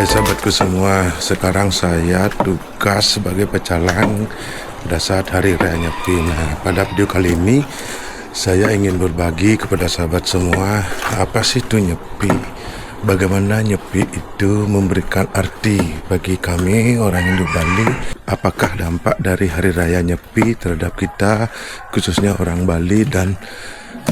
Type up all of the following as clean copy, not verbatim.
Hai sahabatku semua, sekarang saya tugas sebagai pecalang pada saat Hari Raya Nyepi. Nah, pada video kali ini saya ingin berbagi kepada sahabat semua apa sih itu Nyepi, bagaimana Nyepi itu memberikan arti bagi kami orang Hindu Bali, apakah dampak dari Hari Raya Nyepi terhadap kita khususnya orang Bali dan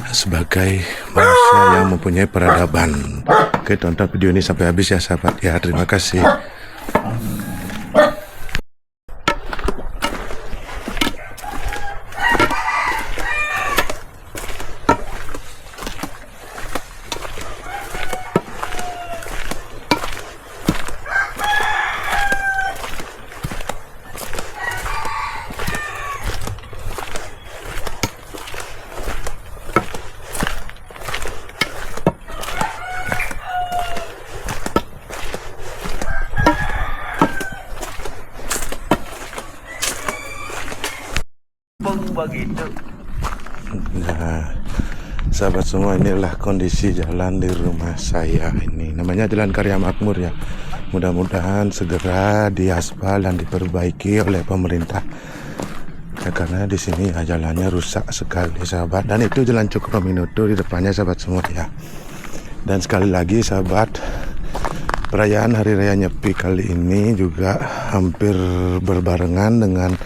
sebagai manusia yang mempunyai peradaban. Oke, tonton video ini sampai habis ya sahabat ya. Terima kasih. Begitu. Nah, sahabat semua, inilah kondisi jalan di rumah saya ini. Namanya Jalan Karya Makmur ya. Mudah-mudahan segera diaspal dan diperbaiki oleh pemerintah. Ya, karena di sini ya, jalannya rusak sekali sahabat. Dan itu Jalan Cokroaminoto di depannya sahabat semua ya. Dan sekali lagi sahabat, perayaan Hari Raya Nyepi kali ini juga hampir berbarengan dengan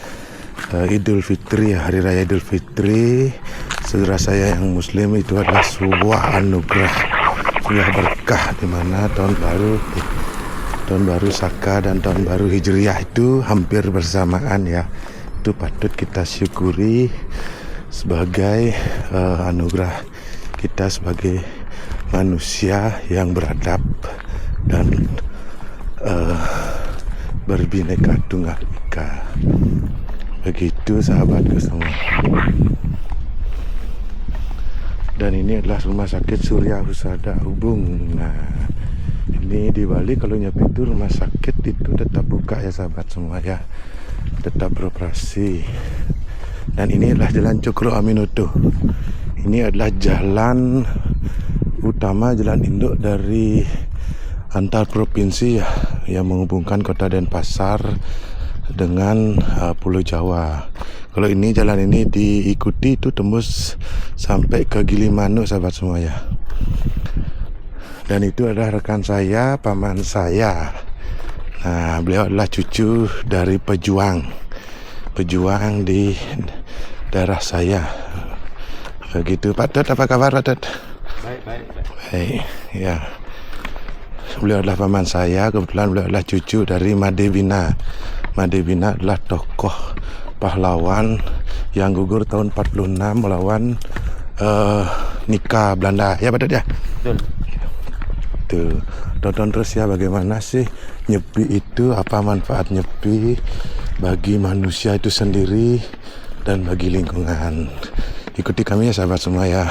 Idul Fitri, Hari Raya Idul Fitri. Saudara saya yang Muslim, itu adalah sebuah anugerah, sebuah berkah di mana tahun baru Saka dan tahun baru Hijriah itu hampir bersamaan ya. Itu patut kita syukuri sebagai anugerah kita sebagai manusia yang beradab dan berbineka tunggal ika. Begitu sahabatku semua. Dan ini adalah Rumah Sakit Surya Husada Hubung. Nah, ini di Bali kalau Nyepi itu rumah sakit itu tetap buka ya sahabat semua ya, tetap beroperasi. Dan ini adalah Jalan Cokroaminoto. Ini adalah jalan utama, jalan induk dari antar provinsi ya, yang menghubungkan kota Denpasar dengan Pulau Jawa. Kalau ini jalan ini diikuti itu tembus sampai ke Gilimanuk sahabat semua ya. Dan itu adalah rekan saya, paman saya. Nah, beliau adalah cucu dari pejuang di daerah saya. Begitu Pak Dut, apa kabar Pak Dut? Baik ya. Beliau adalah paman saya, kebetulan beliau adalah cucu dari Madebina. Madebina adalah tokoh pahlawan yang gugur tahun 46 melawan Nika Belanda. Ya betul ya? Betul. Tuh, tonton terus ya bagaimana sih Nyepi itu, apa manfaat Nyepi bagi manusia itu sendiri dan bagi lingkungan. Ikuti kami ya sahabat semua ya.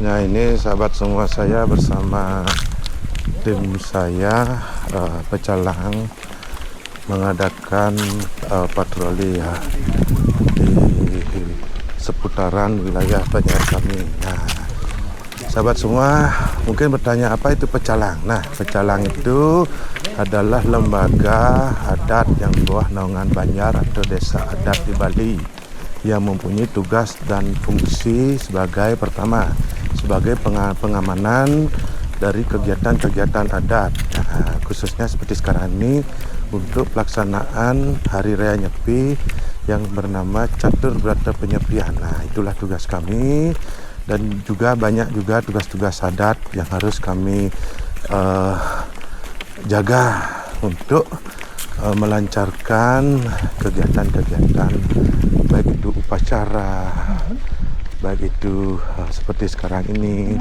Nah, ini sahabat semua, saya bersama tim saya pecalang mengadakan patroli ya di seputaran wilayah Banjar kami. Nah, Sahabat semua mungkin bertanya apa itu pecalang. Nah, pecalang itu adalah lembaga adat yang di bawah naungan Banjar atau desa adat di Bali yang mempunyai tugas dan fungsi sebagai pertama sebagai pengamanan dari kegiatan-kegiatan adat. Nah, khususnya seperti sekarang ini untuk pelaksanaan Hari Raya Nyepi yang bernama Catur Berata Penyepian. Nah, itulah tugas kami, dan juga banyak juga tugas-tugas adat yang harus kami jaga untuk melancarkan kegiatan-kegiatan, baik itu upacara, baik itu seperti sekarang ini,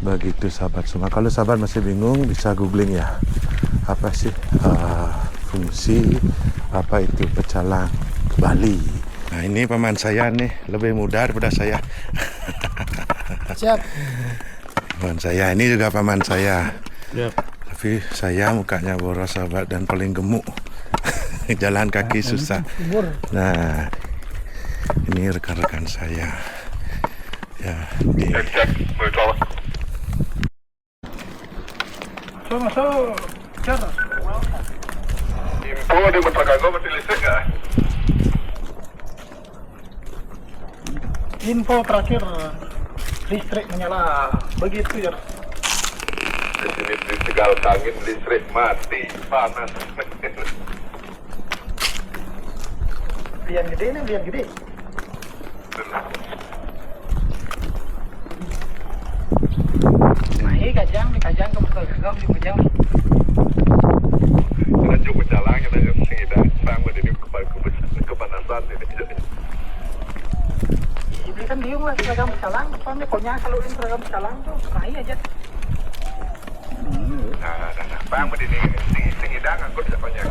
begitu sahabat semua. Kalau sahabat masih bingung, bisa googling ya, apa sih fungsi apa itu pecalang Bali. Nah, ini paman saya nih, lebih muda daripada saya. Siap. Paman saya ini juga paman saya. Siap. Tapi saya mukanya boros sahabat dan paling gemuk. Jalan kaki susah. Nah, ini rekan-rekan saya. Ya, di Masuk. Cara. Info di Metrakago mati listrik nggak? Info terakhir listrik menyala. Begitu ya. Di sini di Tegal Sangit listrik mati, panas. Lian gede nih, lian gede. Nah, ini kajang ke Metrakago di kajang. Lanjut pecalang yang ada sehingga sama di kepanasan ini. Jadi kan dia mulai seragam pecalang, soalnya pokoknya kalau ini seragam pecalang tuh naik aja. Nah, bang di sini hidang aku tidak banyak.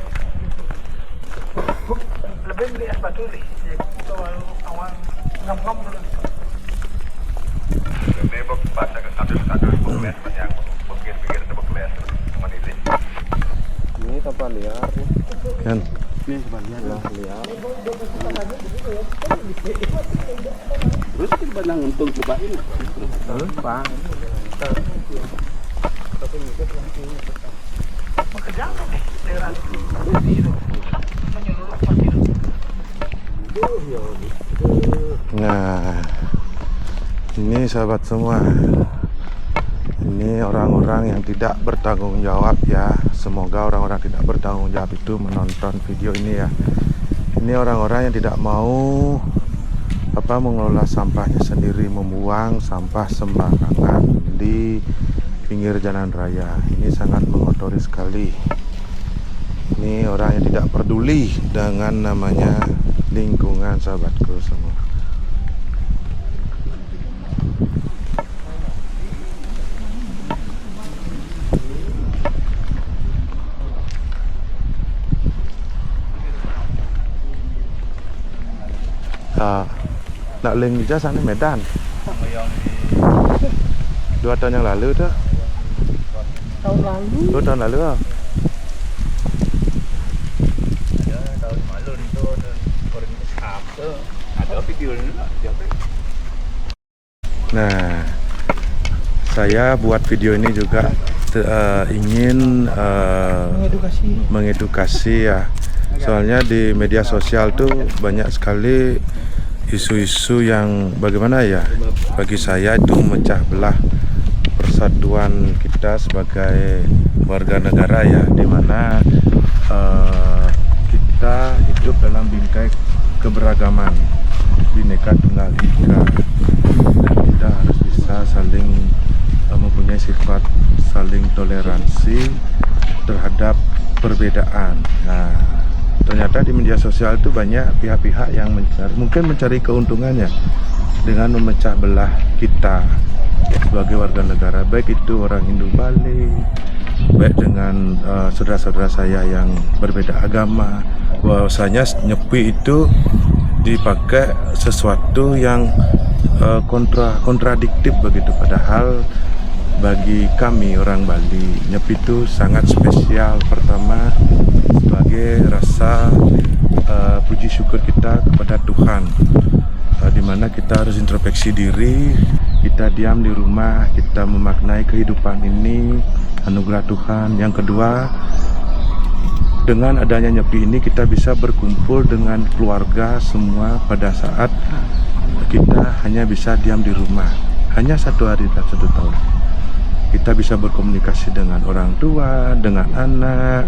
Lebih beli es batu nih, itu awal ngam-ngam dulu. Ini baca ke satu kelas banyak, mungkin pikir sebuah kelas teman ini. Ini tempat liar kan. ini sebenarnya lah liar. Terus kita banyak untung cobain. Bang. Kejang nih, daerah itu menyeluruh pasti. Nah, ini sahabat semua, ini orang-orang yang tidak bertanggung jawab ya. Semoga orang-orang tidak bertanggung jawab itu menonton video ini ya. Ini orang-orang yang tidak mau mengelola sampahnya sendiri, membuang sampah sembarangan di pinggir jalan raya. Ini sangat mengotori sekali. Ini orang yang tidak peduli dengan namanya lingkungan sahabatku semua. Nak link aja sana Medan 2 tahun yang lalu tuh. Tahun lalu. 2 tahun lalu ah. Ya, tahun lalu itu orang itu ada video ini lah. Nah, saya buat video ini juga ingin mengedukasi ya. Soalnya di media sosial tuh banyak sekali isu-isu yang bagaimana ya, bagi saya itu memecah belah persatuan kita sebagai warga negara ya, dimana kita hidup dalam bingkai keberagaman, Bhinneka Tunggal Ika, dan kita harus bisa saling mempunyai sifat saling toleransi terhadap perbedaan. Nah, ternyata di media sosial itu banyak pihak-pihak yang mungkin mencari keuntungannya dengan memecah belah kita sebagai warga negara, baik itu orang Hindu Bali, baik dengan saudara-saudara saya yang berbeda agama. Bahwasanya Nyepi itu dipakai sesuatu yang kontradiktif begitu, padahal bagi kami orang Bali, Nyepi itu sangat spesial. Pertama, sebagai rasa puji syukur kita kepada Tuhan, di mana kita harus introspeksi diri kita diam di rumah, kita memaknai kehidupan ini, anugerah Tuhan. Yang kedua, dengan adanya Nyepi ini kita bisa berkumpul dengan keluarga semua pada saat kita hanya bisa diam di rumah. Hanya 1 hari dan 1 tahun. Kita bisa berkomunikasi dengan orang tua, dengan anak,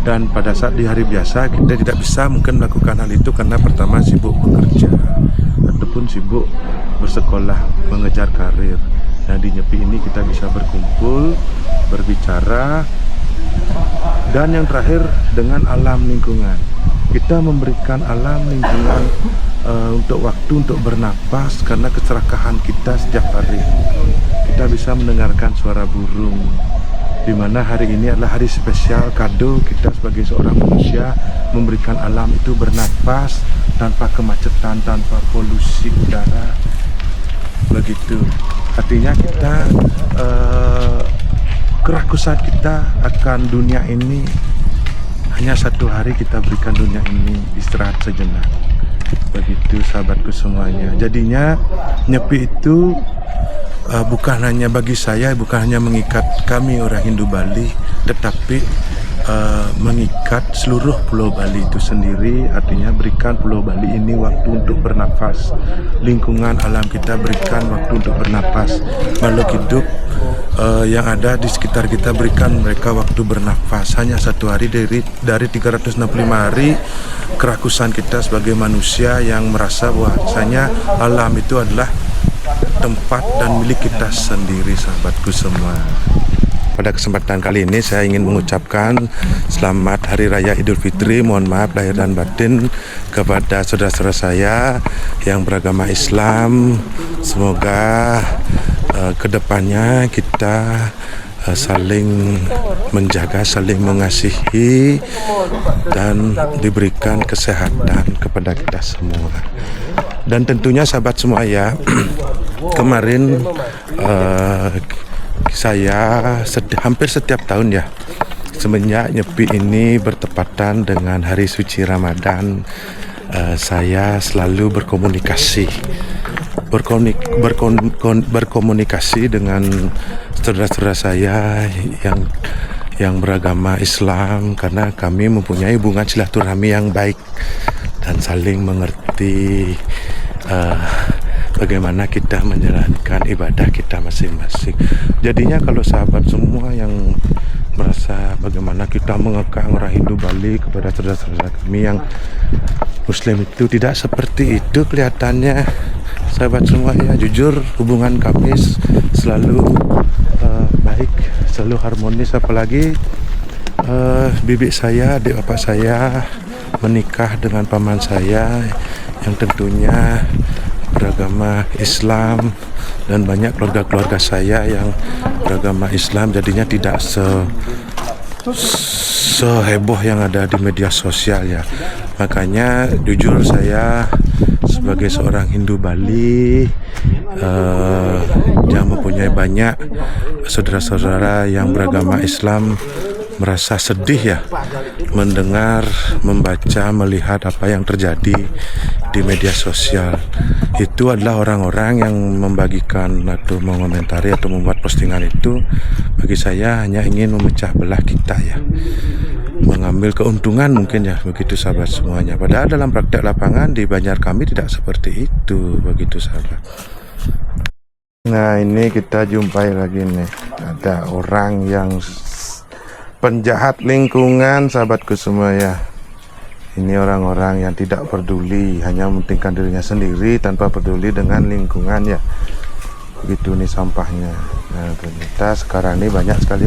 dan pada saat di hari biasa kita tidak bisa mungkin melakukan hal itu karena pertama sibuk bekerja ataupun sibuk bersekolah, mengejar karir. Nah, di Nyepi ini kita bisa berkumpul, berbicara, dan yang terakhir dengan alam lingkungan. Kita memberikan alam lingkungan untuk waktu untuk bernapas karena keserakahan kita setiap hari. Kita bisa mendengarkan suara burung, di mana hari ini adalah hari spesial, kado kita sebagai seorang manusia memberikan alam itu bernapas tanpa kemacetan, tanpa polusi udara. Begitu. Artinya kita kerakusan kita akan dunia ini hanya 1 hari kita berikan dunia ini istirahat sejenak. Begitu sahabatku semuanya. Jadinya Nyepi itu bukan hanya bagi saya, bukan hanya mengikat kami orang Hindu Bali, tetapi mengikat seluruh Pulau Bali itu sendiri. Artinya berikan Pulau Bali ini waktu untuk bernafas, lingkungan alam kita berikan waktu untuk bernafas, makhluk hidup yang ada di sekitar kita berikan mereka waktu bernafas. Hanya 1 hari dari 365 hari kerakusan kita sebagai manusia yang merasa bahwasanya alam itu adalah tempat dan milik kita sendiri, sahabatku semua. Pada kesempatan kali ini saya ingin mengucapkan selamat Hari Raya Idul Fitri. Mohon maaf lahir dan batin kepada saudara-saudara saya yang beragama Islam. Semoga kedepannya kita saling menjaga, saling mengasihi, dan diberikan kesehatan kepada kita semua. Dan tentunya sahabat semua ya, kemarin saya hampir setiap tahun ya, semenjak Nyepi ini bertepatan dengan hari suci Ramadan, saya selalu berkomunikasi dengan saudara-saudara saya yang beragama Islam, karena kami mempunyai hubungan silaturahmi yang baik dan saling mengerti bagaimana kita menjalankan ibadah kita masing-masing. Jadinya kalau sahabat semua yang merasa bagaimana kita mengekang orang Hindu Bali kepada saudara-saudara kami yang Muslim itu tidak seperti itu kelihatannya, sahabat semua ya. Jujur hubungan kami selalu baik, selalu harmonis. Apalagi bibi saya, adik bapak saya menikah dengan paman saya yang tentunya beragama Islam, dan banyak keluarga-keluarga saya yang beragama Islam. Jadinya tidak seheboh yang ada di media sosial ya. Makanya jujur saya sebagai seorang Hindu Bali yang mempunyai banyak saudara-saudara yang beragama Islam merasa sedih ya mendengar, membaca, melihat apa yang terjadi di media sosial. Itu adalah orang-orang yang membagikan atau mengomentari atau membuat postingan itu, bagi saya hanya ingin memecah belah kita ya, mengambil keuntungan mungkin ya, begitu sahabat semuanya. Padahal dalam praktek lapangan di Banjar kami tidak seperti itu, begitu sahabat. Nah, ini kita jumpai lagi nih, ada orang yang penjahat lingkungan, sahabatku semua ya. Ini orang-orang yang tidak peduli, hanya mementingkan dirinya sendiri tanpa peduli dengan lingkungan ya. Begitu nih sampahnya. Nah, ternyata sekarang ini banyak sekali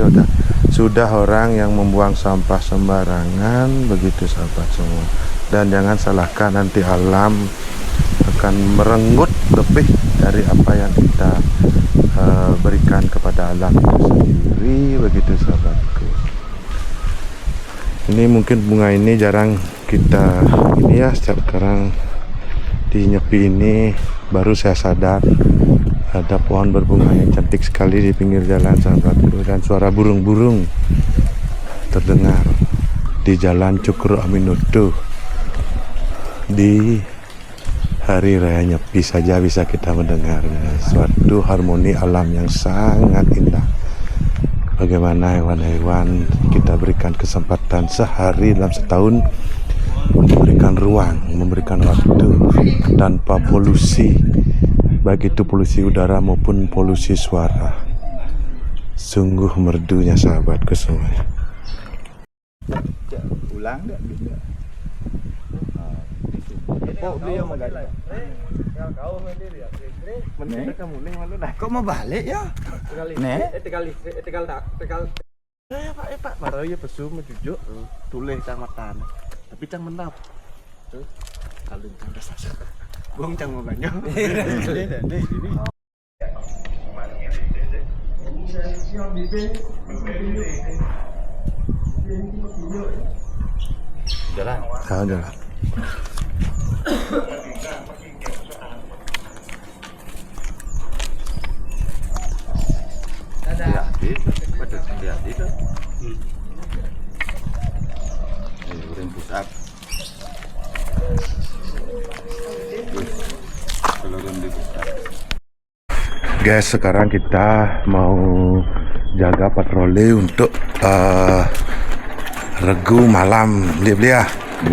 sudah orang yang membuang sampah sembarangan, begitu sahabat semua. Dan jangan salahkan, nanti alam akan merenggut lebih dari apa yang kita berikan kepada alam itu sendiri, begitu sahabatku. Ini mungkin bunga ini jarang kita ini ya, setiap sekarang di Nyepi ini baru saya sadar ada pohon berbunga yang cantik sekali di pinggir jalan sahabatku, dan suara burung-burung terdengar di jalan Cukro Aminoto di Hari raya Nyepi saja bisa kita mendengarnya. Suatu harmoni alam yang sangat indah. Bagaimana hewan-hewan kita berikan kesempatan sehari dalam setahun, memberikan ruang, memberikan waktu tanpa polusi, baik itu polusi udara maupun polusi suara. Sungguh merdunya sahabatku semua. Ulang enggak gitu. Kok beliau mau gak? Kok mau balik ya? Tegal. Pak, baru ya pesu menjujuk tulis camatan. Tapi cang menap. Tuh, alun cang dasar. Bung cang mau banyak. Jalan. Jalan. Guys, sekarang kita mau jaga patroli untuk regu malam, beli-beli ya,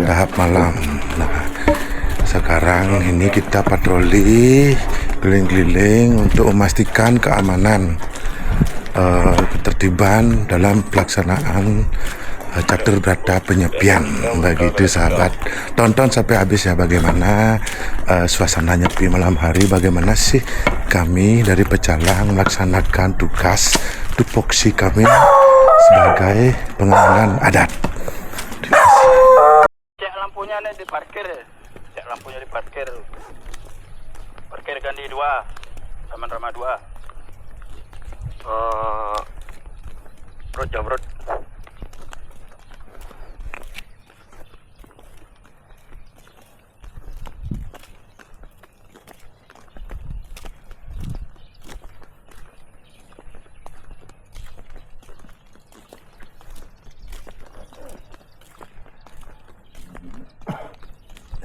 tahap malam. Nah, sekarang ini kita patroli keliling-keliling untuk memastikan keamanan, ketertiban dalam pelaksanaan catur berata penyepian. Begitu sahabat, tonton sampai habis ya bagaimana suasana nyepi malam hari, bagaimana sih kami dari Pecalang melaksanakan tugas tupoksi kami sebagai pengamanan adat. Cek lampunya nih di parkir. Cek lampunya di parkir. Parkir Gandhi 2. Taman Rama 2. Road Jamrut.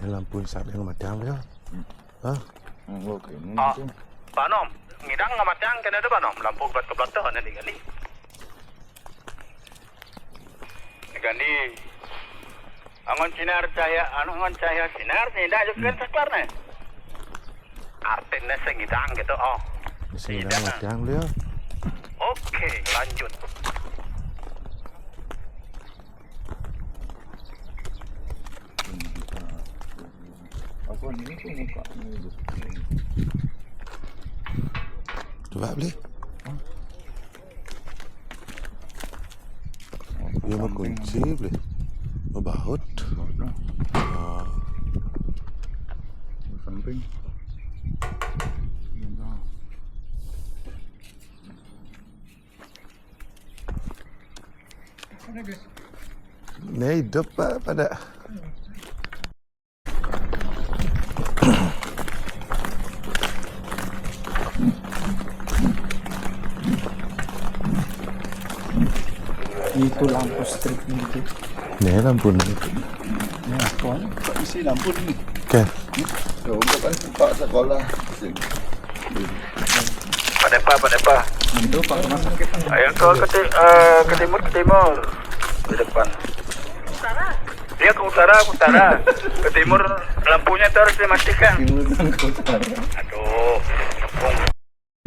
Lampu saat yang matang ya. Oke, ini tuh. Pak Nom, ngidang ngamat yang kena ada Pak Nom. Lampu buat ke belakang nanti Gandhi. Gandhi. Angon sinar cahaya, angon cahaya sinar nih, dah juga saklar nih. Artinya sengidang gitu, oh. Sedang matang beliau. Oke, lanjut. Apa ini tuh muka ini. Coba beli. Dia mau kunci beli. Mau baut. Samping. Ini hidup Pak pada. Itu lampu strip gitu. Ini lampu nih. Ini apa? Isi lampu ni. Oke. Tuh, bukan Pak sekolah. Pak Depa. Itu Pak rumah sakit. Ayo ke timur. Di depan. Dia ke utara. Ke timur lampunya itu harus dimatikan. Aduh, tepung.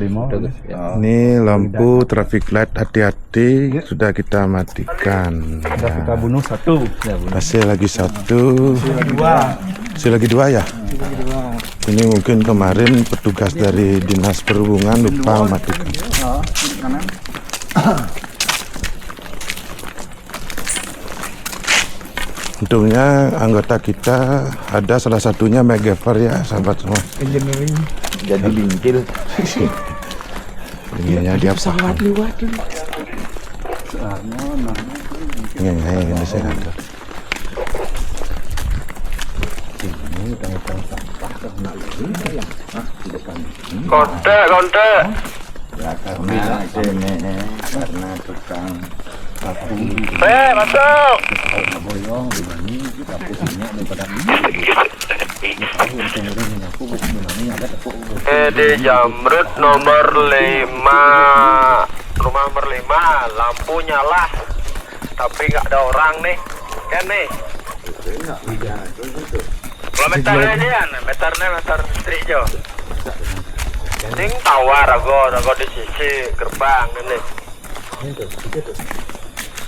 Ini lampu traffic light, hati-hati sudah kita matikan. Kita bunuh 1. Masih lagi 1. Masih lagi 2 ya. Ini mungkin kemarin petugas dari Dinas Perhubungan lupa matikan. Untungnya anggota kita ada salah satunya MacGyver ya sahabat semua. Engineering. Jadi bingkil. Ininya dia paham. Ini saya ada. Kontak. Ya karena sini karena tukang Masuk. Di Jamrut nomor 5. Rumah nomor 5, lampu nyala. Tapi nggak ada orang nih. Kan nih. Meternya dia, meter strik jo. Ini tawar aku di sisi gerbang ini.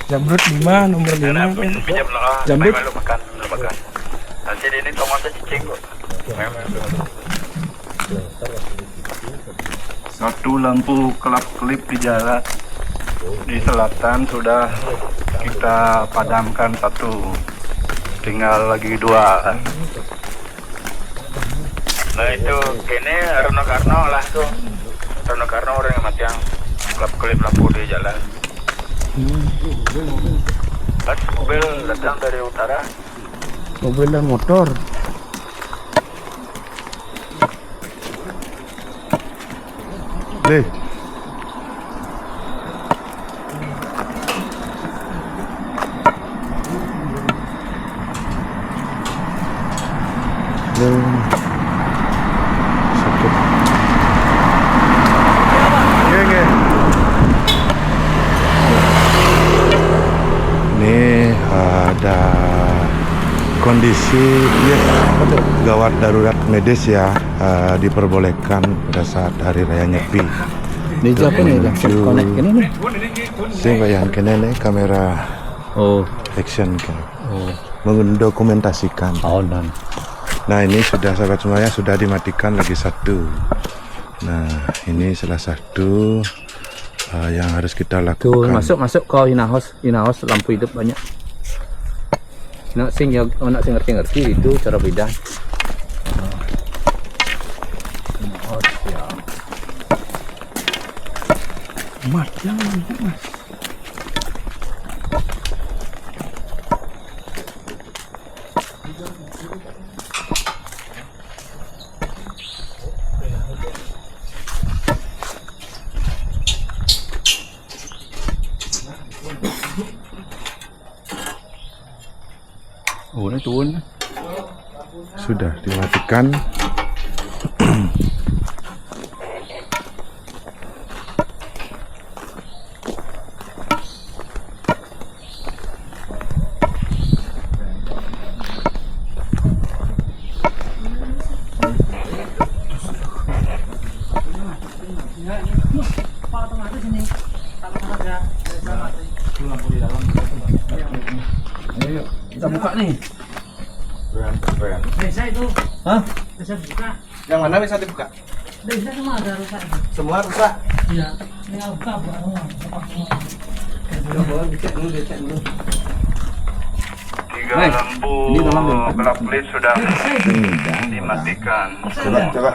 Jamrut 5 nomor 5 kan. Jamrut makan. Nanti ini tomatnya cicing kok. Satu lampu kelap-kelip di jalan di selatan sudah kita padamkan satu, tinggal lagi 2. Nah itu kini Rono Karno lah tuh, Rono Karno orang yang mati yang kelap-kelip lampu di jalan. Pas mobil datang dari utara. mobil dan motor. Deh. Sakit. Iya. Ini ada kondisi gawat darurat medis ya, diperbolehkan pada saat hari raya Nyepi. Ini siapa nih? Connect ini nih. Sehingga yang kena nih kamera action kan, mendokumentasikan. Dan Nah ini sudah sahabat semuanya sudah dimatikan lagi satu. Nah ini salah satu yang harus kita tuh lakukan. masuk ke inahouse lampu hidup banyak. Nak sing ngerti itu cara beda. Mat jangan mas. Oh, ini turun. Sudah dimatikan. Kita buka nih. Bisa itu. Hah? Bisa buka. Yang mana bisa dibuka? Bisa semua ada rusak. Semua rusak. Iya. Tinggal buka semua. Dicek dulu. 3 lampu kelap-kelip sudah dimatikan. Coba.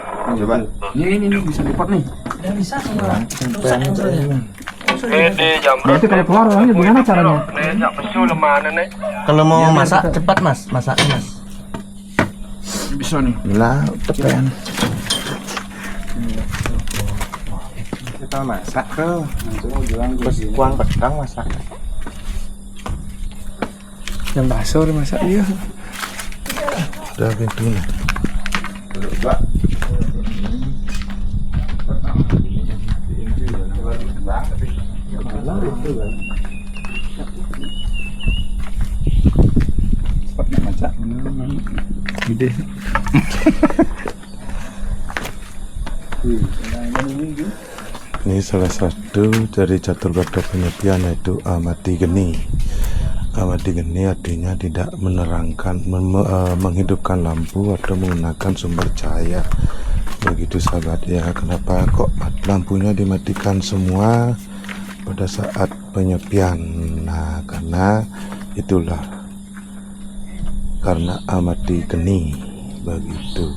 Ini bisa lipat nih. Udah bisa semua. Rusak semuanya. Ini Jamrut. Berarti kalau keluar orangnya gimana caranya? Ini nyak pesu lemah nih. Kalau mau masak cepat mas, masaknya mas. Bisa nih. Lah tepen. Kita masak tuh. Kuang pedang masak. Yang bakso udah masak dia. Udah pintunya. Gede. Ini salah satu dari catur badha penyepian yaitu amati geni. Amati geni artinya tidak menerangkan, menghidupkan lampu atau menggunakan sumber cahaya. Begitu sahabat ya. Kenapa kok lampunya dimatikan semua pada saat penyepian? Nah karena itulah, karena amati geni begitu.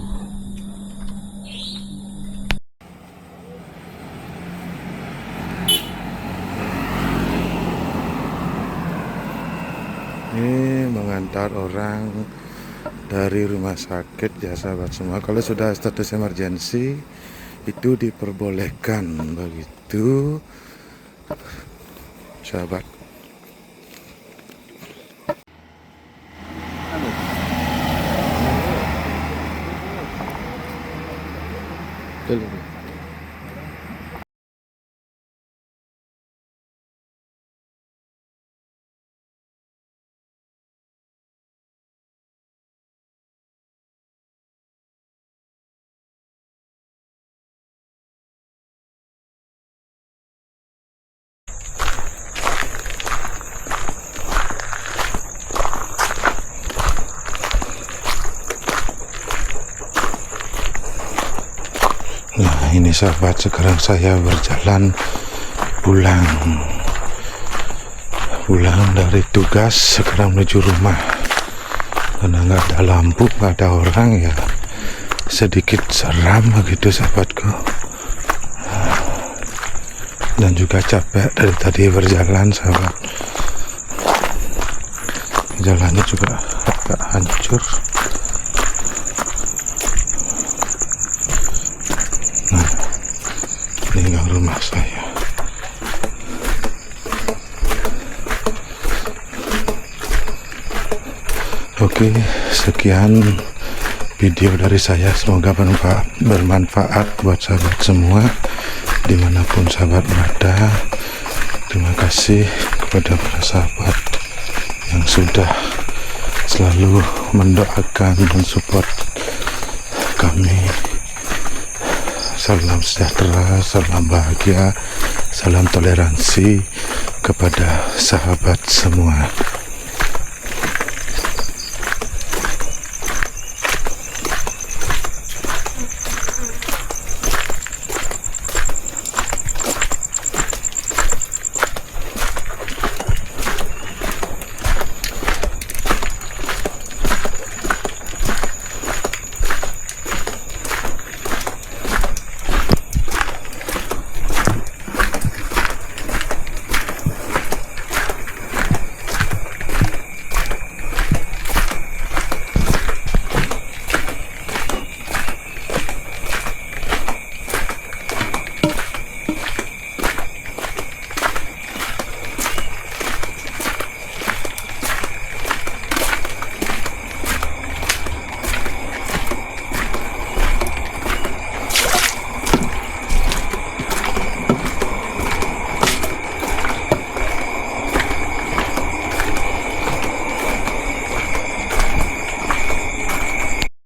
Ini mengantar orang dari rumah sakit ya sahabat semua. Kalau sudah status emergensi itu diperbolehkan begitu sahabat. betul. Nah ini sahabat, sekarang saya berjalan pulang dari tugas, sekarang menuju rumah. Karena nggak ada lampu, nggak ada orang ya, sedikit seram begitu sahabatku. Dan juga capek dari tadi berjalan sahabat. Jalannya juga agak hancur. Nah, ini gang rumah saya. Oke, sekian video dari saya. Semoga bermanfaat buat sahabat semua dimanapun sahabat berada. Terima kasih kepada para sahabat yang sudah selalu mendoakan, mensupport kami. Salam sejahtera, salam bahagia, salam toleransi kepada sahabat semua.